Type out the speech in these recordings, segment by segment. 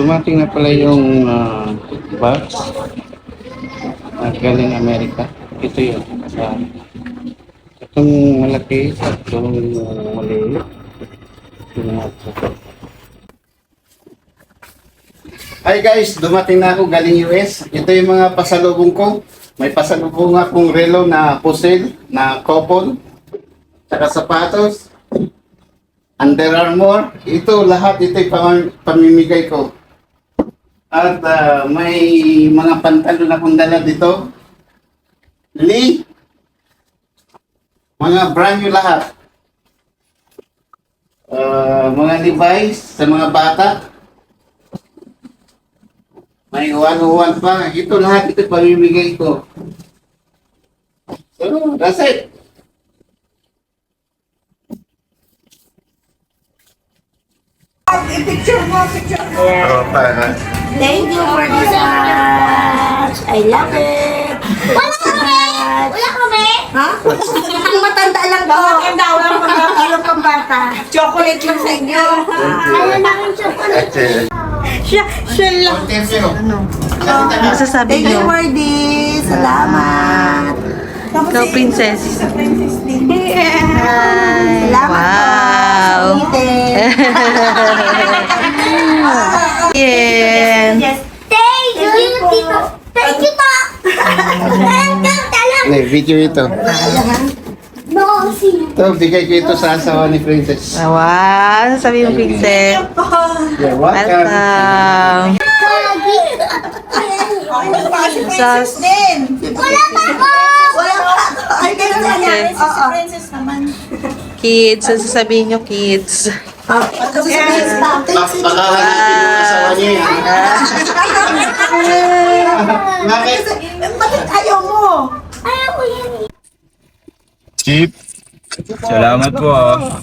dumating na pala yung box galing Amerika. Ito yun. Itong malaki at itong maliit. Hi guys, dumating na ako galing US. Ito yung mga pasalubong ko. May pasalubong akong relo na pusil, na couple, saka sapatos, Under Armour. Ito lahat, ito yung pamimigay ko. At may mga pantalon akong dala dito. Lee, mga brand new lahat. Mga Levi's sa mga bata. May 101 pa. Ito lahat, ito pamimigay ko. So, that's it. Picture mo. Para. Thank you for this much. I love it. Wala kami? Ha? Ang matanda lang to. Ang daw lang mga pang bata. Chocolate lang sa inyo. Ayaw namin chocolate. Siya lang. Masasabi Thank you nyo? for this. Salamat. Ikaw, princess. Hi. Salamat Wow. po. Yan. Thank you, Tito. Thank you po. May video ito. No, see. Ito, bigay ko ito sa asawa ni Princess. Wow. Sabi mo, princess. You're welcome. Welcome. Princess din. Wala pa po. Wala pa. Ay, ganun na yan. Princess. Princess naman. Kids. Ano sasabihin nyo, kids? Kasi Baka hanapin yung asawa niya yan. Bakit? bakit ayaw mo? Ayaw ko yan. Chip, salamat po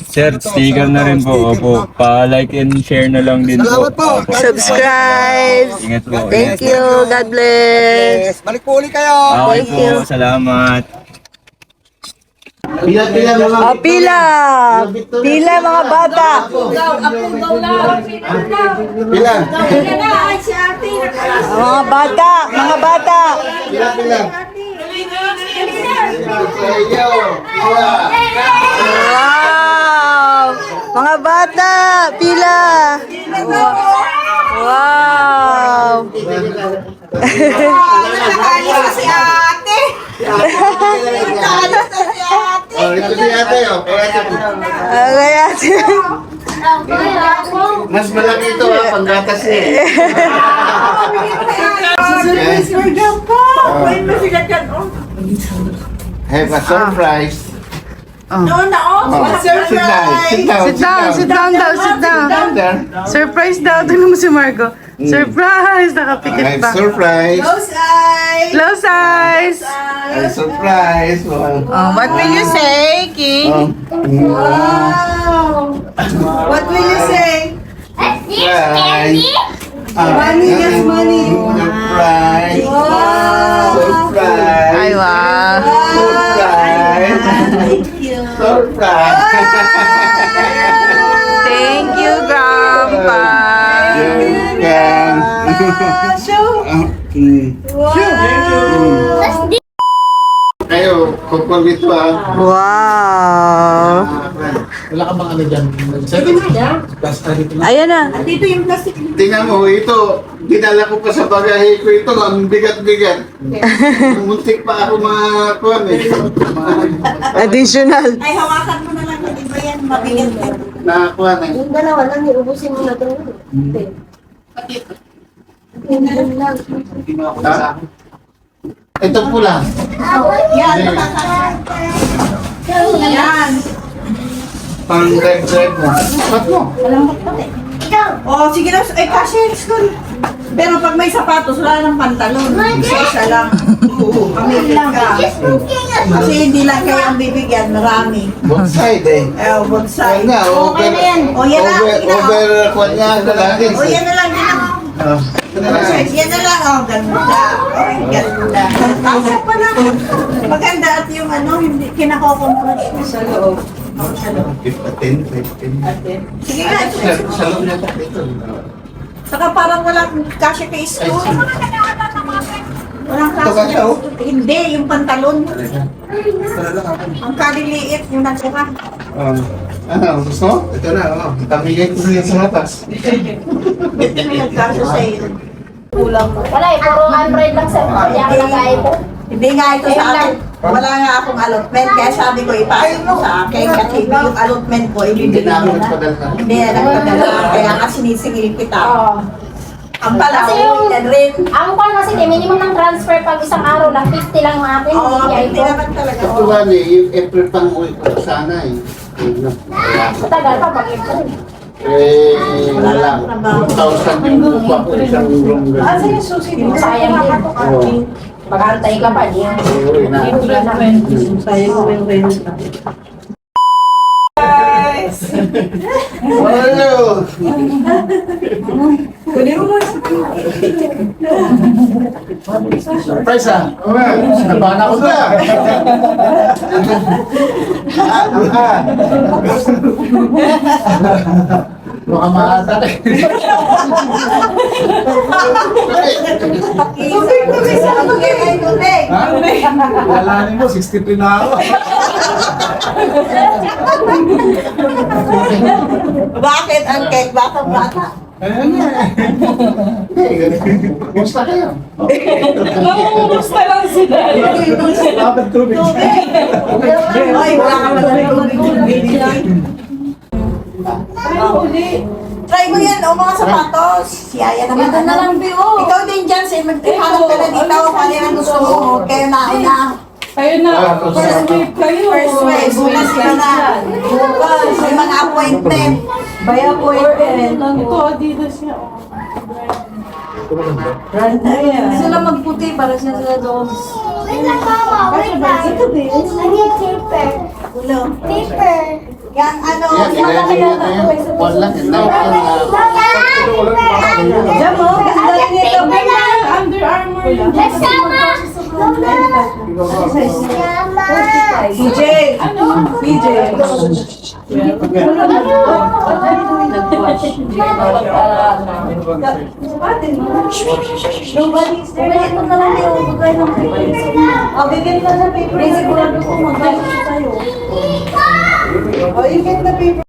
Sir, sticker na rin po. Opo, pa-like and share na lang din po. Opo. Subscribe. Ingat po. Thank you. God bless. Balik po ulit kayo. Okay po, salamat. Pila mga Oh, pila. Pila mga bata. Pila. Mga bata. Mga bata. Pila. Wow. Mga bata. Pila. Wow. Nakaalis si ate. Nakaalis si ate. Oh, ito si ate, oh. Kaya Mas malaki ito, panggatas niya. Surprise po. Wait mo sila dyan, oh. Have a surprise. Noon na, oh. Sit down, sit down, Sit down, sit down daw, sit down. Down there. Surprise daw. Tingnan mo si Margo. Surprise! Nakapikit Have pa. surprise. Close eyes. Close eyes. Have surprise. Wow. Oh, what will you say, King? Wow. What will you say? Is this candy? Money, yes, money. Surprise. Wow. Surprise. Ay, wow. Surprise. Thank you. Surprise. Thank you, Grandpa. Show. Wow. Kayo, kupol dito ah. Wow. Wala ka bang ano dyan? Ayan na. Dito yung plastic. Tingnan mo, ito, dinala ko pa sa bagahe ko ito, ang bigat-bigat. Muntik pa ako makakuha eh. Additional. Ay, hawakan mo na lang. Hindi ba yan mabigat? Nakakuha na. Yung dalawa lang, iubusin mo na ito. Ha? Ito pula. Yan. Yan. Pang red mo. Ba't mo? Oh, sige na. Ay, kasi school. Pero pag may sapatos, wala ng pantalon. Isa lang. Pamilya ka. Kasi hindi lang kayo ang bibigyan. Marami. Both side eh. Both Ayun side. nga, over, O, yan lang. over, kwan niya, lalaki. O, yan na lang. Yan na lang. Oh, ganda. Oh, ganda. Asa pa na. Maganda at yung ano, hindi kinako-compress mo sa loob. Sa loob. 15. Sige nga. Sa loob niya pa dito. Saka parang walang kasya kay school. Walang Ito kasya. kasya, oh. Hindi, yung pantalon. Ang kaliliit yung natira. Ano, gusto mo? Ito na, tamigay ko rin sa latas. Hindi may nagkasya sa iyo. Kulang mo. Wala eh, puro Android lang sir. Hindi ako nagkaya po. Hindi nga ito sa akin. Wala nga akong allotment. Kaya sabi ko, ipasok mo sa akin. Kasi yung allotment ko, Hindi ibibigay na ako mo na. nagpadala. Hindi na nagpadala. Kaya nga sinisingil kita. Oo. Ang pala, Kasi yung- yan rin. Ang kwan kasi minimum ng transfer pag isang araw lang, 50 lang mga akin. Oo, Hindi hindi ko. naman talaga. Ito nga yung April pang uwi ko sana eh. Matagal pa pag-April. Wala. 2,000 yung kupa ko isang room. Asa yung susi mo? Sayang din. Oo. Mag-antay ka pa, di yan. Uwi na. Sayang mo yung renta. Hello! Surprise ah. Nabahan ako na. Baka maata eh. Tubig, tubig sa tubig. Tubig. Ha? Lalanin mo, 63 na ako. Bakit ang cake? Bakit bata? Ayan nga eh. Kumusta kayo? Kumusta lang sila? Dapat tubig. Ay, wala ka pala tubig. Try mo yan, o mga sapatos. Si Aya naman. Ito na lang, Bio. Ikaw din dyan, magtihanap ka na dito. Kung ano yung gusto mo. Kayo nauna. Kayo na, first wave kayo. First wave, bukas ka na. Bukas, may mga appointment. By appointment. Ito, Adidas niya. Sila magputi para siya sila doon. Wait lang, mama. Wait lang. Ito, Bio. I need paper. Ulo. Paper. Yan, ano. Yan, ilagay na yun. One lang. Diyan mo, ganda rin ito. Under Armour. Let's sama. PJ. PJ. Nobody's there. Ito na lang yung magkay ng paper. O, bigyan ka ng paper. Sigurado ko magkano siya sa'yo. O, you get the paper.